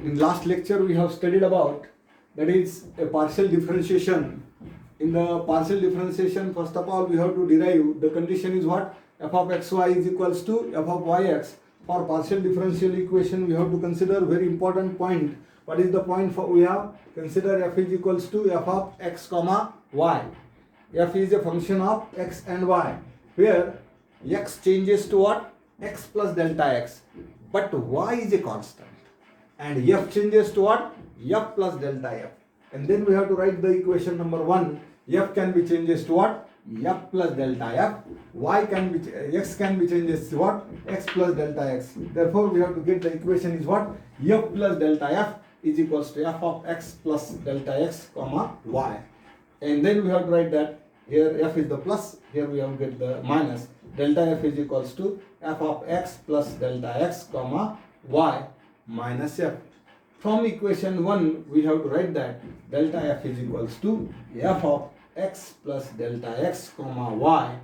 In last lecture we have studied about, that is a partial differentiation. In the partial differentiation, first of all we have to derive, the condition is what? F of xy is equals to f of yx. For partial differential equation we have to consider very important point. What is the point? For we have consider f is equals to f of x comma y. F is a function of x and y, where x changes to what? X plus delta x, but y is a constant, and f changes to what? F plus delta f. And then we have to write the equation number 1. F can be changes to what? F plus delta f. Y can be, x can be changes to what? X plus delta x. Therefore we have to get the equation is what? F plus delta f is equals to f of x plus delta x comma y. And then we have to write that here f is the plus, here we have to get the minus. Delta f is equals to f of x plus delta x comma y minus f. From equation 1 we have to write that delta f is equals to f of x plus delta x comma y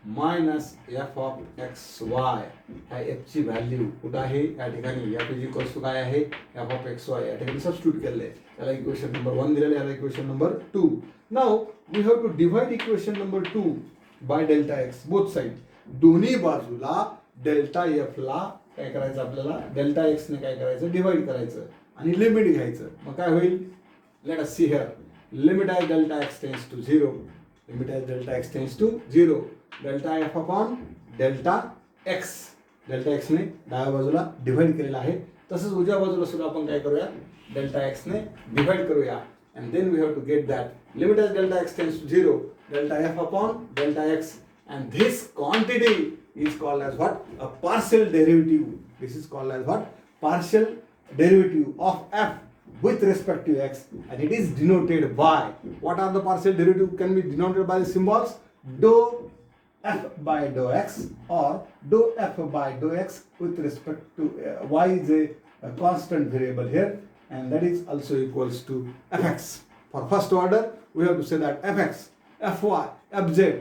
minus f of x y. ह्या f ची value कुठं आहे? या ठिकाणी f is equals to काय आहे? f of x y या ठिकाणी सबस्टिट्यूट केले. याला इक्वेशन नंबर 1 दिलेले, याला equation number 2. Now we have to divide equation number 2 by delta x both side. दोन्ही बाजूला डेल्टा f ला काय करायचं आपल्याला? डेल्टा x ने काय करायचं? डिवाइड करायचं आणि लिमिट घ्यायचं. मग काय होईल? Let us see here. Limit as delta x tends to 0. Limit as delta x tends to 0. Delta f upon delta x. Delta x ने डाव्या बाजूला डिवाइड केलेला आहे. तसंच उजव्या बाजूला सुद्धा आपण काय करूया? डेल्टा x ने डिवाइड करूया. And then we have to get that limit as delta x tends to 0, delta f upon delta x, and this quantity is called as what? A partial derivative. This is called as what? Partial derivative of f with respect to x, and it is denoted by, what are the partial derivative can be denoted by the symbols? Dou f by dou x or dou f by dou x with respect to y is a constant variable here, and that is also equals to fx. For first order we have to say that fx, fy, fz,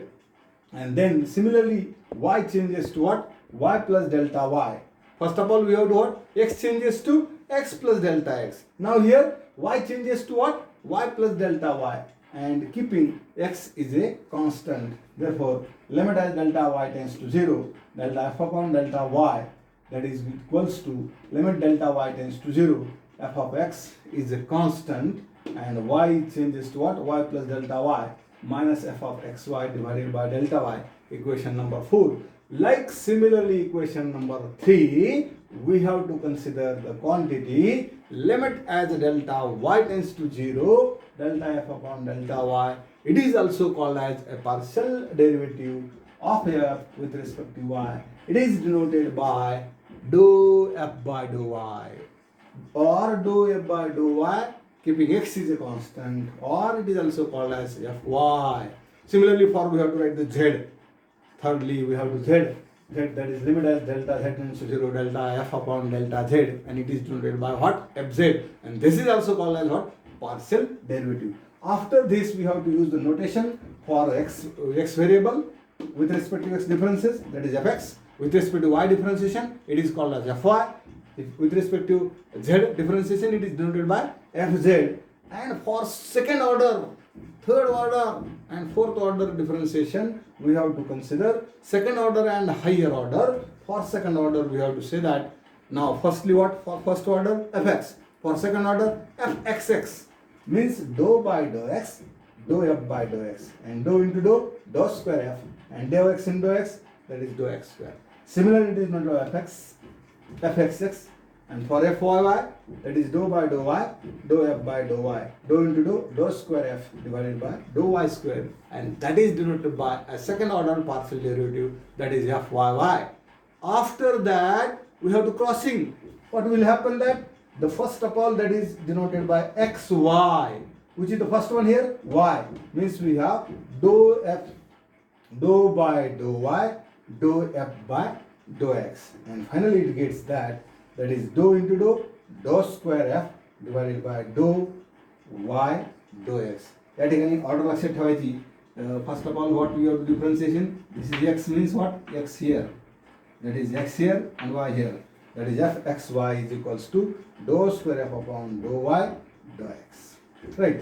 and then similarly y changes to what? Y plus delta y. First of all we have to what? X changes to x plus delta x. Now here y changes to what? Y plus delta y, and keeping x is a constant. Therefore limit as delta y tends to 0, delta f upon delta y, that is equals to limit delta y tends to 0, f of x is a constant, and y changes to what? Y plus delta y minus f of xy divided by delta y. Equation number 4. Like similarly equation number 3, we have to consider the quantity limit as delta y tends to 0, delta f upon delta y. It is also called as a partial derivative of f with respect to y. It is denoted by dou f by dou y, or dou f by dou y keeping x is a constant, or it is also called as fy. Similarly for we have to write the z. Thirdly we have to z, that is limit as delta z tends to 0, delta f upon delta z, and it is denoted by what? Fz, and this is also called as what? Partial derivative. After this we have to use the notation for x variable with respect to x differences, that is fx. With respect to y differentiation it is called as fy. With respect to z differentiation it is denoted by fz. And for second order, third order and fourth order differentiation we have to consider second order and higher order. For second order we have to say that, now firstly what? For first order fx, for second order fxx, means dou by dou x, dou f by dou x, and dou into dou square f, and dou x into x, that is dou x square. Similarly it is not dou fx, fxx, and for fyy that is dou by dou y, dou f by dou y, dou into dou square f divided by dou y square, and that is denoted by a second order partial derivative, that is fyy. After that we have to crossing. What will happen? That the first of all that is denoted by xy, which is the first one here, y, means we have dou f, dou by dou y, dou f by dou x, and finally it gets that is dou into dou square f divided by dou y dou x. या ठिकाणी order लक्षात ठेवायची. First of all what we have differentiation, this is x means what? X here, that is x here and y here. that is fxy is equals to dou square f upon dou y dou x. Right,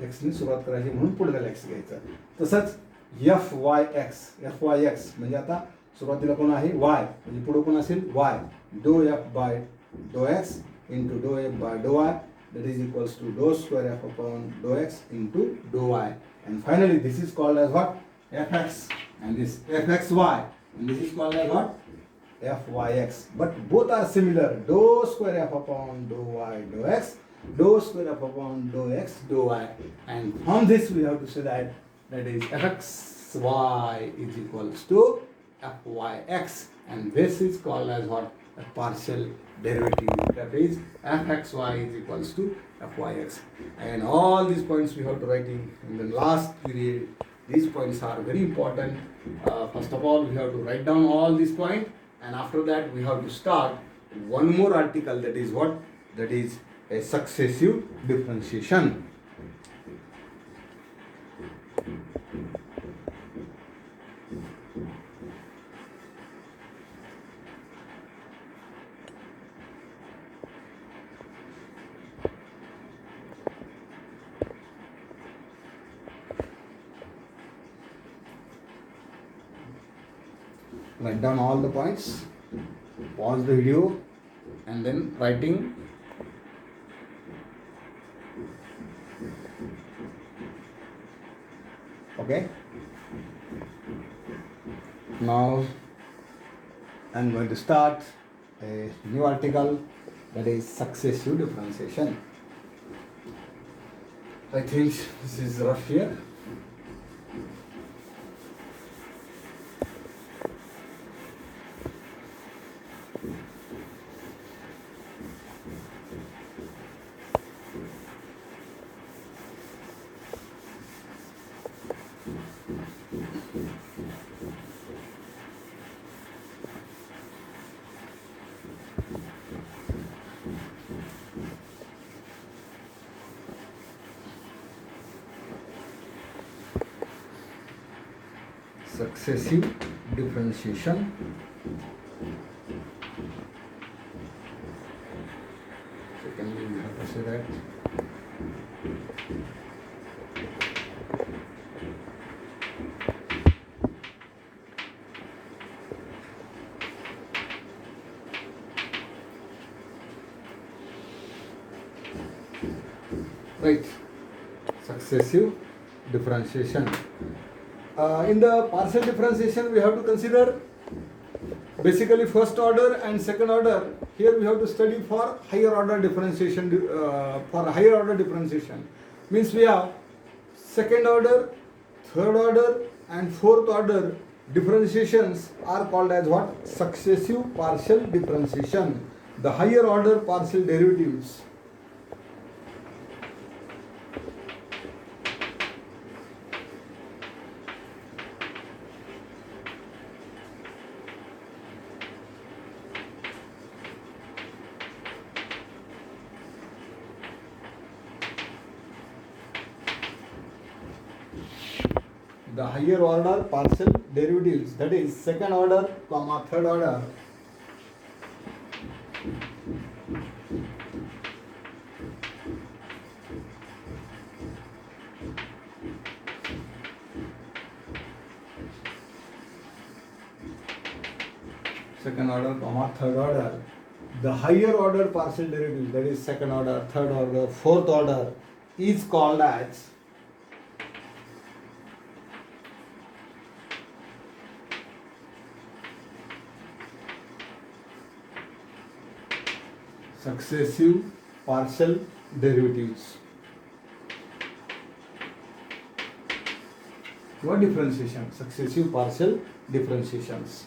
एक्सनी सुरुवात करायची म्हणून पुढे त्याला x घ्यायचा. तसंच F Y x म्हणजे आता सुरुवातीला कोण आहे वाय, म्हणजे पुढे कोण असेल y, dou f by dou x into dou f by dou y that is equals to dou square f upon dou x into dou y, and finally this is called as what, fx, and this fxy, and this is called as what, fyx, but both are similar, dou square f upon dou y dou x, dou square f upon dou x dou y, and from this we have to say that is fxy is equals to fyx, and this is called as what, a partial derivative, that is fxy is equals to fyx, and all these points we have to write in the last period. These points are very important. First of all we have to write down all these points, and after that we have to start one more article, that is what, that is a successive differentiation. Write down all the points, pause the video, and then writing. Okay, now I'm going to start a new article, that is successive differentiation. I think this is rough here. Successive differentiation. Secondly, we have to say that right, successive differentiation. In the partial differentiation we have to consider basically first order and second order. Here we have to study for higher order differentiation. For higher order differentiation means we have second order, third order and fourth order differentiations are called as what, successive partial differentiation. The higher order partial derivatives. The higher order partial derivatives, that is second order comma third order, second order comma third order, the higher order partial derivatives, that is second order, third order, fourth order, is called as successive partial derivatives. What differentiation? Successive partial differentiations.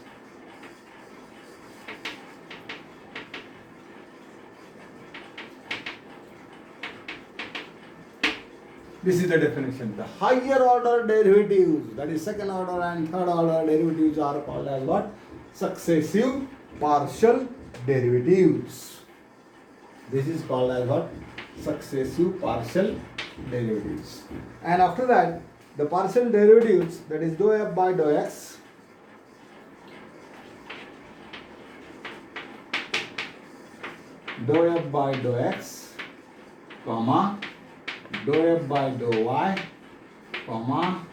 This is the definition. The higher order derivatives, that is second order and third order derivatives, are called as what? Successive partial derivatives. This is called as what? Successive partial derivatives. And after that, the partial derivatives, that is dou f by dou x, dou f by dou x, comma, dou f by dou y, comma,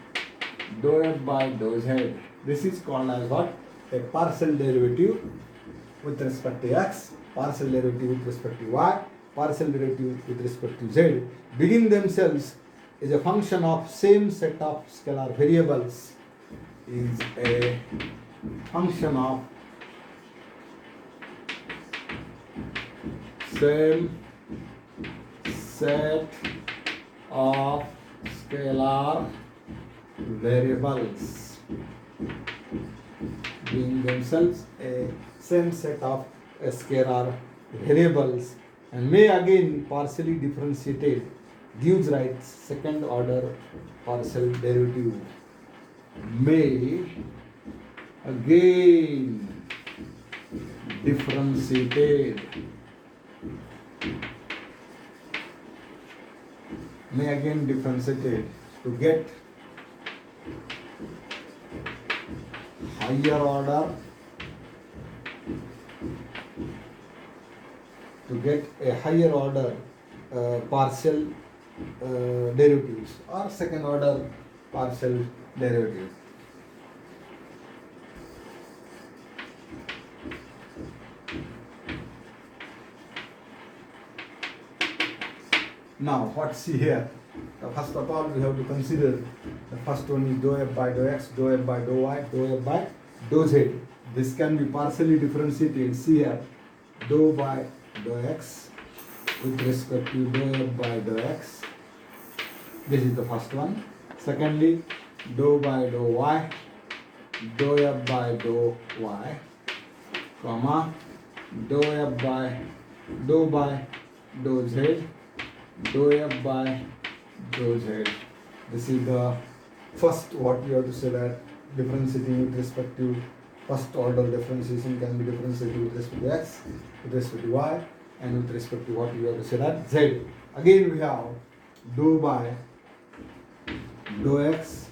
dou f by dou z. This is called as what? A partial derivative with respect to x, partial derivative with respect to y, partial derivative with respect to z. Begin themselves is a function of same set of scalar variables, is a function of same set of scalar variables, being themselves a same set of scalar variables, and may again partially differentiated, gives rise second order partial derivative, may again differentiated, to get higher order, partial derivatives or second order partial derivatives. Now what see here? First of all we have to consider the first one is dou f by dou x, dou f by dou y, dou f by dou z. This can be partially differentiated. See here, dou by dou x with respect to dou f by dou x. This is the first one. Secondly, dou by dou y, dou f by dou y, comma, dou f by dou z, dou f by dou z. This is the first what we have to say, that differentiating with respect to first order differentiation can be differentiated with respect to x, with respect to y, and with respect to what we have to say, that z. Again we have dou by dou x,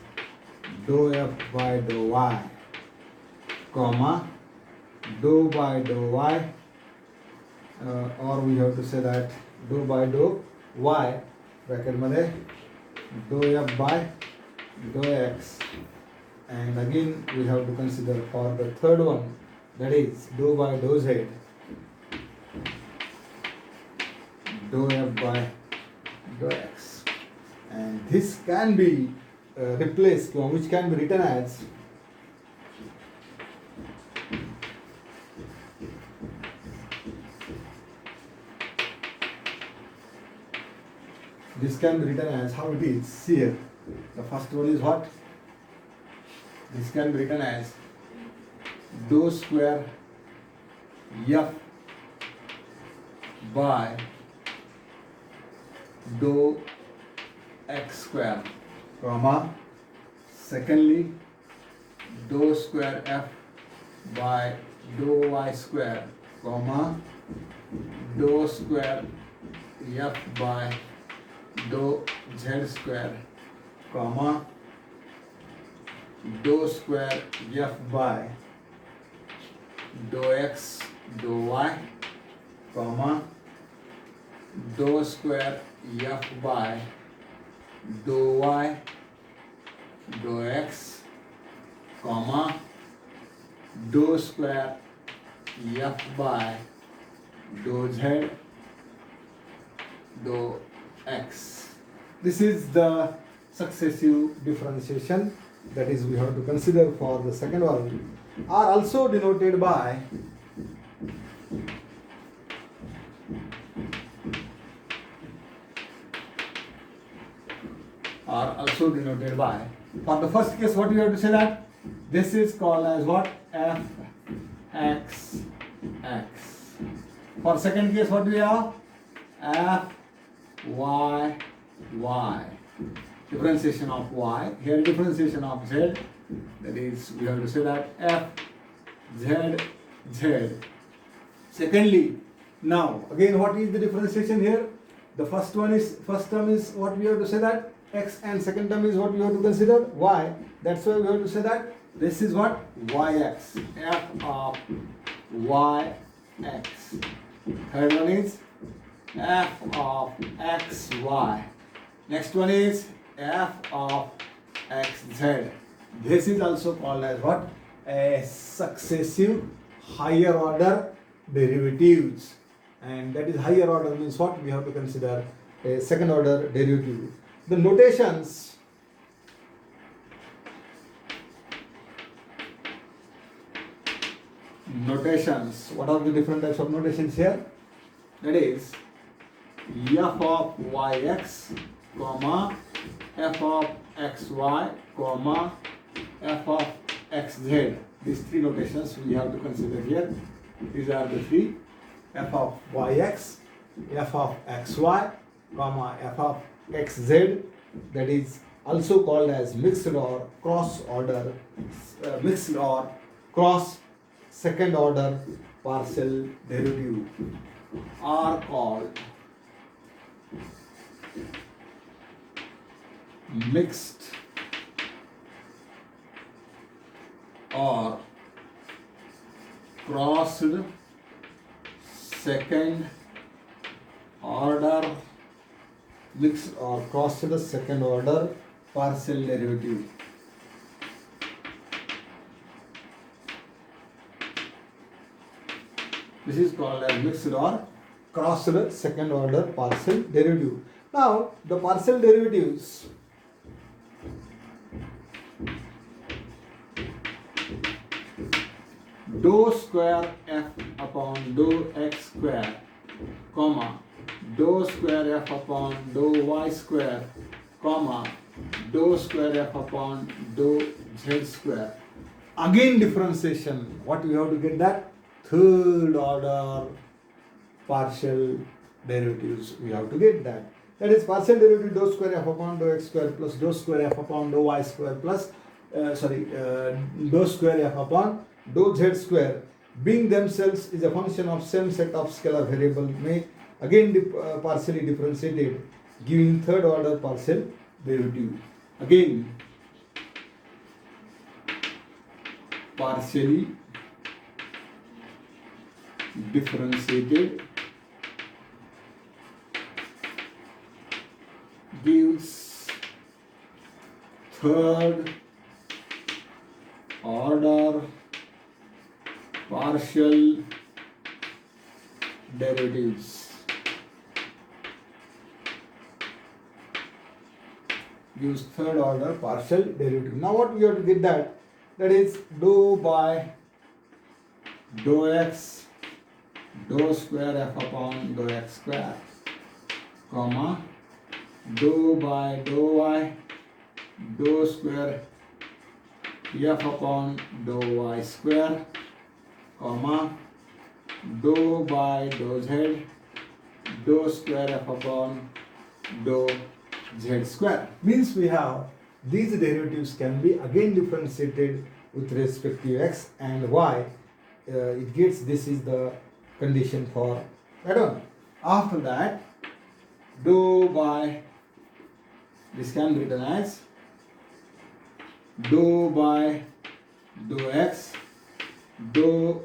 dou f by dou y, comma, dou by dou y, or we have to say that dou by dou y, bracket मध्ये dou f by dou x, and again we have to consider for the third one, that is dou by dou z, dou f by dou x, and this can be replaced, which can be written as how it is. See here, the first one is what? This can be written as dou square f by dou x square, comma, secondly dou square f by dou y square, comma, dou square f by dou z square, comma, dou square f by dou x dou y, comma, dou square f by dou y dou x, comma, dou square f by dou z dou x. This is the successive differentiation, that is we have to consider for the second one, are also denoted by for the first case what we have to say, that this is called as what? F x x. For second case what we have? F y y. Differentiation of y, here differentiation of z, that is we have to say that f z z. Secondly, now again what is the differentiation here? The first term is what we have to say, that x, and second term is what we have to consider, y. That's why we have to say that this is what? Yx, f of yx. Third one is f of x y. Next one is f of x z. This is also called as what? A successive higher order derivatives. And that is higher order means what? We have to consider a second order derivative. The notations what are the different types of notations here? That is f of yx comma f of xy comma f of xz. These three notations we have to consider here. These are the three: f of yx, f of xy comma f of xz. That is also called as mixed or cross order mixed or cross second order partial derivative are called mixed or crossed second order mixed or crossed second order partial derivative. This is called as mixed or crossed second order partial derivative. Now the partial derivatives dou square f upon dou x square comma dou square f upon dou y square comma dou square f upon dou z square. Again differentiation. What we have to get that? Third order partial derivatives we have to get that. That is partial derivative dou square f upon dou x square plus dou square f upon dou y square plus dou square f upon dou z square, being themselves is a function of same set of scalar variable, may again partially differentiated, giving third order partial derivative. Again partially differentiated gives third order partial derivatives. Gives third order partial derivative. Now what we have to get that? That is dou by dou x dou square f upon dou x square comma dou by dou y dou square f upon dou y square comma dou by dou z dou square f upon dou z square. Means we have these derivatives can be again differentiated with respect to x and y. It gets, this is the condition for that one. After that, dou by, this can be written as dou by dou x dou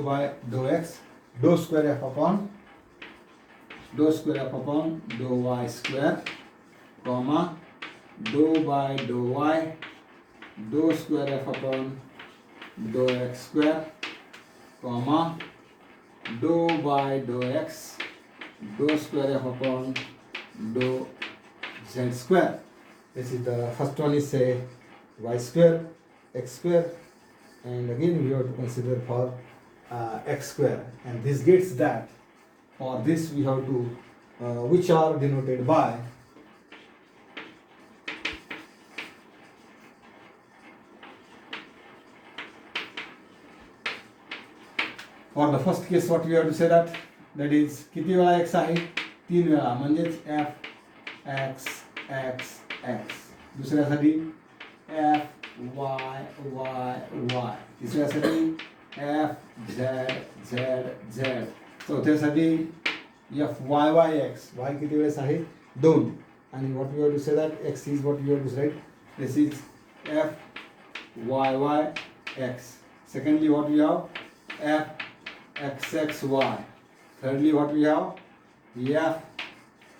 by dou x dou square f upon dou y square comma dou by dou y dou square f upon dou x square comma dou by dou x dou square f upon dou z square. This is the first one is say y square x square, and again we have to consider for x square, and this gets that. For this we have to which are denoted by for the first case what we have to say that is किती वेळा x आहे 3 वेळा म्हणजेच f x x x. दुसऱ्यासाठी f y y y. तिसऱ्यासाठी f z z z. चौथ्यासाठी f y y x. y किती वेळेस आहे 2. आणि what we have to say that x is what we have to write. This is f y y x. Secondly what we have f xxy. Thirdly, what we have? F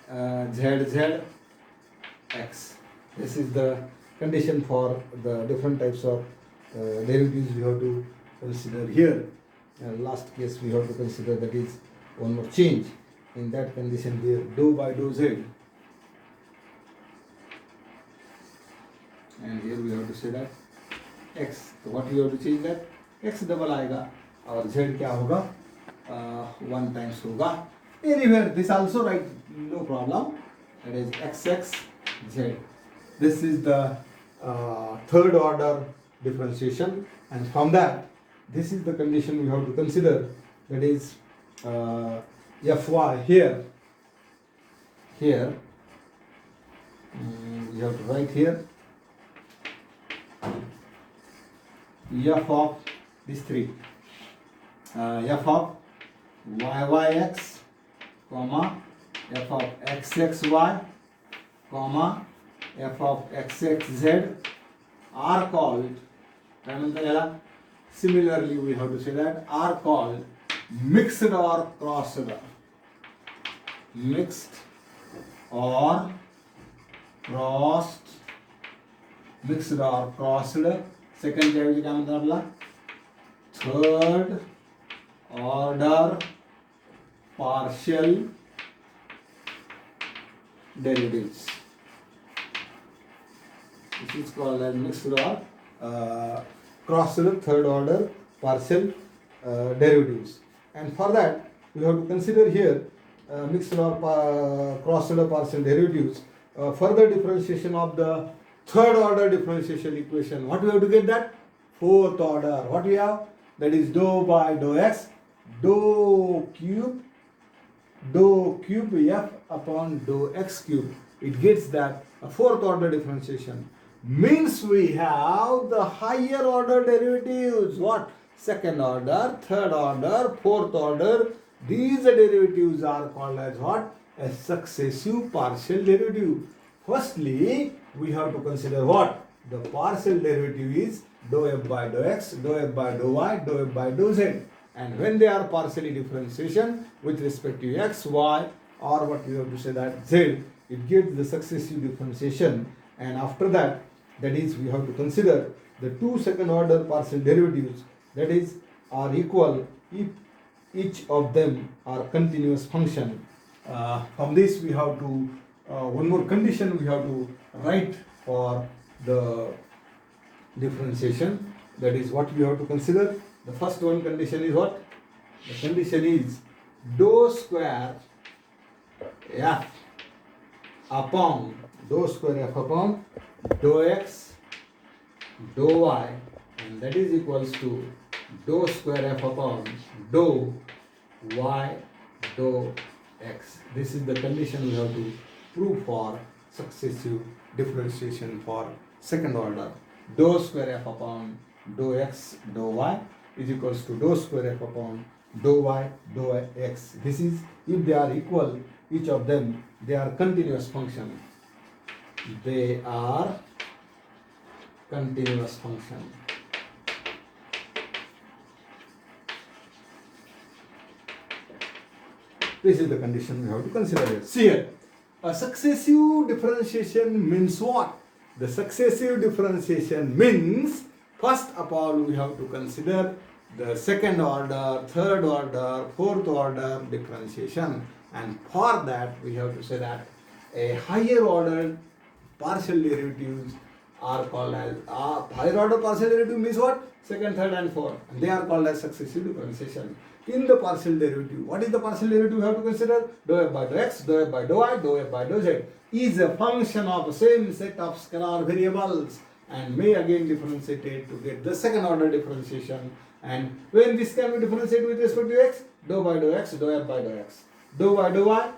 zz x. This is the condition for the different types of derivatives we have to consider here. Last case we have to consider, that is one more change in that condition here, dou by dou z. And here we have to say that x. So what we have to change that? X double आएगा और z क्या होगा? 1 times होगा. Anywhere this also right, no problem. That is xx z. This is the third order differentiation, and from that, this is the condition we have to consider. That is fy here. Here we have to write here f of these three, f of yyx, comma f of xxy, comma f of xxz are called, similarly we have to say that, are called mixed or crossed. Mixed or crossed. Mixed or crossed. Second क्या मतलब आपला? Third order partial derivatives. This is called as mixed or crossed third order partial derivatives. And for that, we have to consider here mixed or crossed partial derivatives. Further differentiation of the third order differentiation equation. What we have to get that? Fourth order. What we have? That is dou by dou x, dou cube f upon dou x cube. It gets that a fourth order differentiation. Means we have the higher order derivatives. What? Second order, third order, fourth order. These derivatives are called as what? A successive partial derivative. Firstly, we have to consider what? The partial derivative is dou f by dou x, dou f by dou y, dou f by dou z. And when they are partially differentiation with respect to x, y, or what we have to say that z, it gives the successive differentiation. And after that, that is, we have to consider the two second order partial derivatives, that is, are equal if each of them are continuous function. From this we have to, one more condition we have to write for the differentiation. That is what we have to consider. The first one condition is what? The condition is dou square f upon dou square f upon dou x dou y, and that is equals to dou square f upon dou y dou x. This is the condition we have to prove for successive differentiation for second order. Dou square f upon dou x dou y is equals to dou square f upon dou y dou x. This is if they are equal, each of them, they are continuous function. They are continuous function. This is the condition we have to consider here. See here, a successive differentiation means what? The successive differentiation means, first of all, we have to consider the second order, third order, fourth order differentiation. And for that, we have to say that a higher order partial derivatives are called as, higher order partial derivative means what? Second, third and fourth. And they are called as successive differentiation. In the partial derivative, what is the partial derivative we have to consider? Dou f by dou x, dou f by dou y, dou f by dou z is a function of the same set of scalar variables and may again differentiate to get the second order differentiation. And when this can be differentiated with respect to x, dou by dou x, dou f by dou x, dou by dou y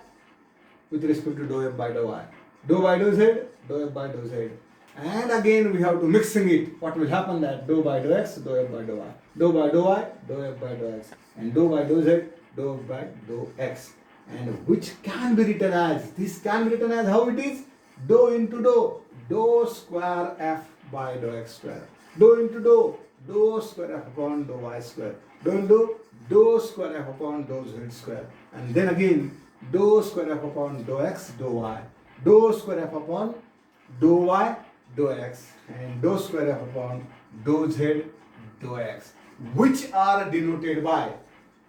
with respect to dou f by dou y, dou by dou z, dou f by dou z. And again we have to mixing it. What will happen that dou by dou x, dou f by dou y, dou by dou y, dou f by dou x, and dou by dou z, dou f by dou x. And which can be written as, this can be written as how it is? Dou into dou, dou square f by dou x square, dou into dou, dou square f upon dou y square. Don't do dou square f upon dou z square. And then again dou square f upon dou x dou y. Dou square f upon dou y dou x. And dou square f upon dou z dou x. Which are denoted by,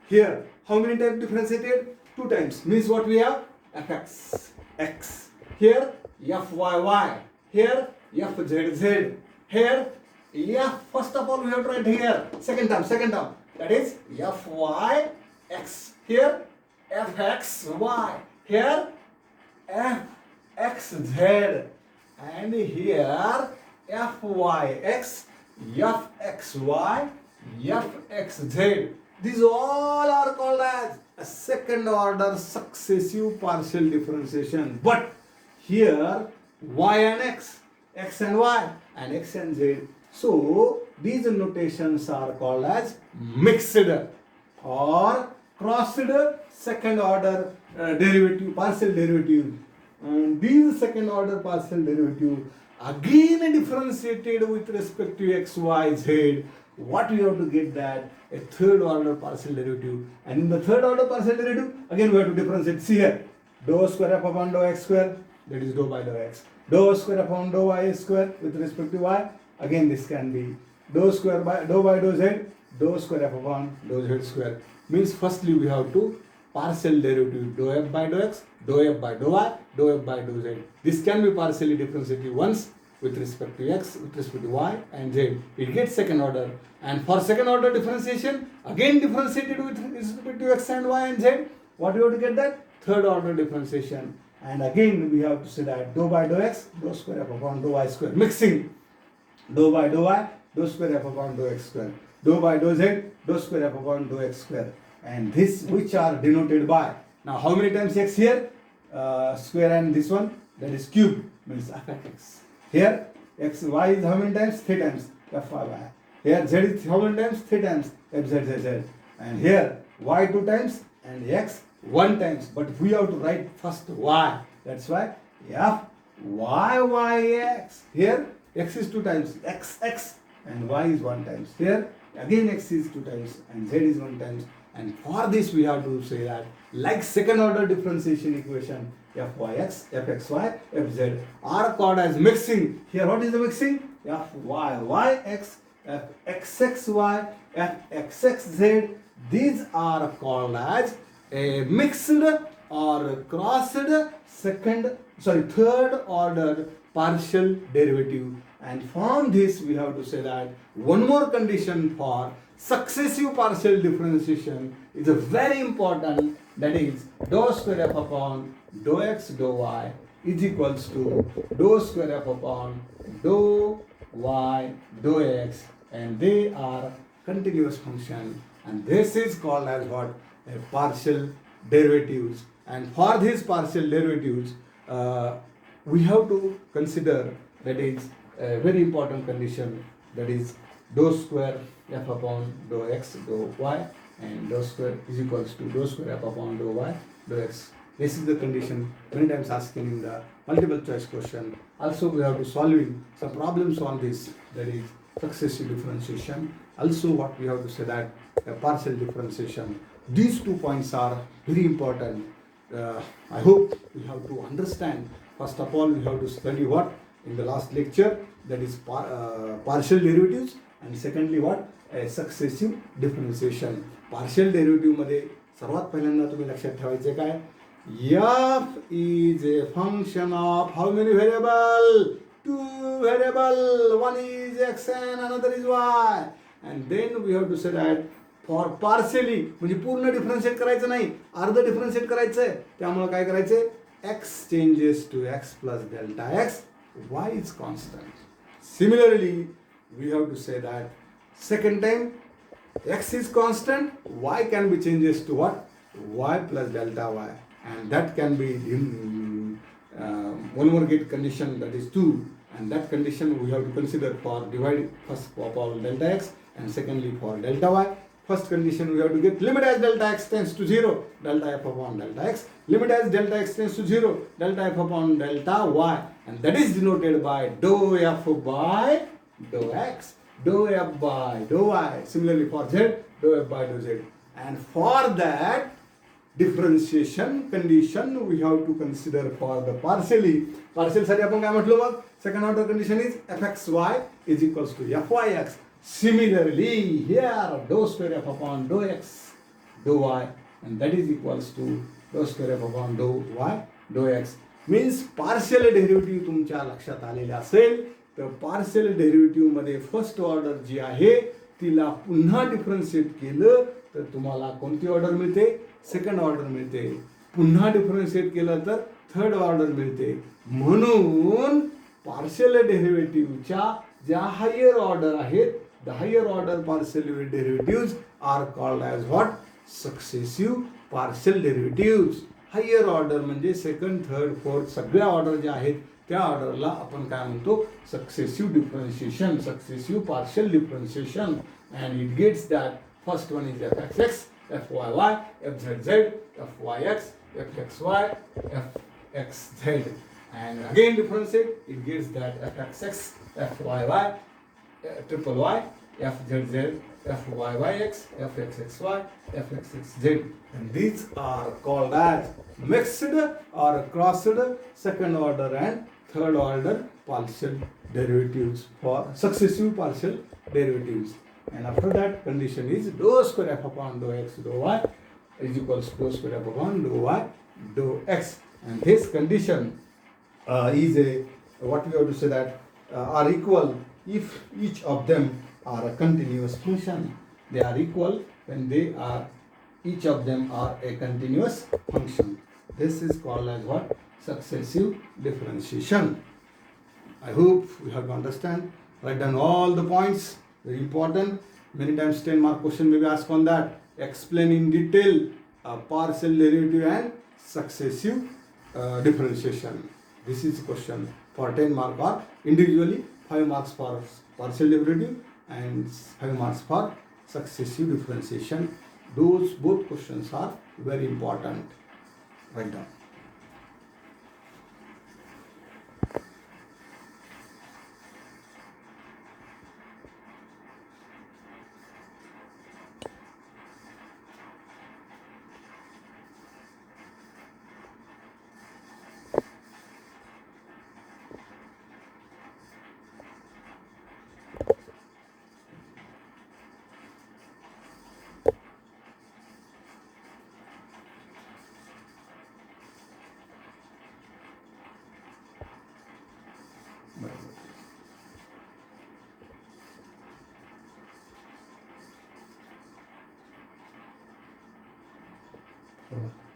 here how many times differentiated? 2 times. Means what we have? Fx x. Here fyy. Here fzz. Here f, first of all we have to write here. Second term. That is fy x. Here fx y. Here fxz. And here fyx, fxy, fxz. These all are called as a second order successive partial differentiation. But here y and x and y, and x and z. So these notations are called as mixed or crossed second order derivative, partial derivative. And these second order partial derivative again differentiated with respect to x, y, z. What we have to get that? A third order partial derivative. And in the third order partial derivative, again we have to differentiate. See here, dou square f upon dou x square, that is dou by dou x. Dou square upon dou y square with respect to y, again this can be dou square by dou z, dou square f upon dou z square. Means firstly we have to partial derivative dou f by dou x, dou f by dou y, dou f by dou z. This can be partially differentiated once with respect to x, with respect to y and z. It gets second order. And for second order differentiation, again differentiated with respect to x and y and z. What we have to get that? Third order differentiation. And again we have to say that dou by dou x, dou square f upon dou y square. Mixing dou by dou y, dou square f upon dou x square. Dou by dou z, dou square f upon dou x square. And this which are denoted by. Now how many times x here? Square and this one, that is cube, means f of x. Here x, y is how many times? 3 times f y y. Here z is how many times? 3 times f z z z. And here y 2 times and x 1 times. But we have to write first y. That's why f y y x. Here x is 2 times x x and y is 1 times. Here again x is 2 times and z is 1 times. And for this we have to say that like second order differentiation equation, fyx, fxy, fz are called as mixing. Here what is the mixing? fyx, fxxy, fxxz. These are called as a mixed or crossed third order partial derivative. And from this we have to say that one more condition for successive partial differentiation is a very important, that is dou square f upon dou x dou y is equals to dou square f upon dou y dou x, and they are continuous function, and this is called as what? A partial derivatives. And for these partial derivatives we have to consider, that is a very important condition, that is dou square f upon dou x dou y, and dou square is equals to dou square f upon dou y dou x. This is the condition many times asking in the multiple choice question. Also we have to solving some problems on this, that is successive differentiation. Also what we have to say that a partial differentiation. These 2 points are very important. I hope we have to understand. First of all we have to study what in the last lecture, that is partial derivatives, and secondly what? A successive differentiation. Partial derivative मध्ये सर्वात पहिल्यांदा तुम्ही लक्षात ठेवायचे काय? f is a function of how many variable? 2 variable. One is x and another is y. And then we have to say that for partially, म्हणजे पूर्ण differentiate करायचं नाही, अर्ध डिफरन्शिएट करायचं आहे. त्यामुळे काय करायचं? x changes to x plus delta x, y is constant. Similarly, we have to say that second time x is constant, y can be changes to what? Y plus delta y, and that can be one more gate condition, that is 2, and that condition we have to consider for divide first for delta x and secondly for delta y. First condition we have to get limit as delta x tends to 0, delta f upon delta x, limit as delta x tends to 0, delta f upon delta y, and that is denoted by dou f by dou x, dou f by dou y. Similarly for z, dou f by dou z. And for that differentiation condition we have to consider for the partial साठी आपण काय म्हटलं मग second order condition is fxy is equals to fyx. Similarly here dou square f upon dou x dou y and that is equals to dou square f upon dou y dou x. Means partial derivative तुमच्या लक्षात आलेले असेल तर partial derivative मध्ये first order जी आहे तिला पुन्हा differentiate केलं तर तुम्हाला कोणती ऑर्डर मिळते? सेकंड ऑर्डर मिळते. पुन्हा डिफरन्शिएट केलं तर थर्ड ऑर्डर मिळते. म्हणून पार्शियल डेरिव्हेटिव्हच्या ज्या हायर ऑर्डर आहेत the higher order partial derivatives are called as what? Successive partial derivatives. Higher order म्हणजे सेकंड थर्ड फोर्थ सगळ्या ऑर्डर ज्या आहेत त्या ऑर्डरला आपण काय म्हणतो? Successive differentiation, successive partial differentiation. And it gets that first one is fxx, fyy, fzz, fyx, fxy, fxz. And again differentiate, it gets that fxx, fyy, triple y, fzz, fyx, fxxy, fxxz. And these are called as mixed or crossed second order and third order partial derivatives for successive partial derivatives. And after that condition is dou square f upon dou x dou y is equals to dou square f upon dou y dou x. And this condition is what we have to say that are equal if each of them are a continuous function. They are equal when they are each of them are a continuous function. This is called as what? Successive differentiation. I hope we have to understand. Write down all the points. Very important. Many times 10 mark question may be asked on that. Explain in detail partial derivative and successive differentiation. This is question for 10 mark or individually 5 marks for partial derivative and 5 marks for successive differentiation. Those both questions are very important. Write down. Bye.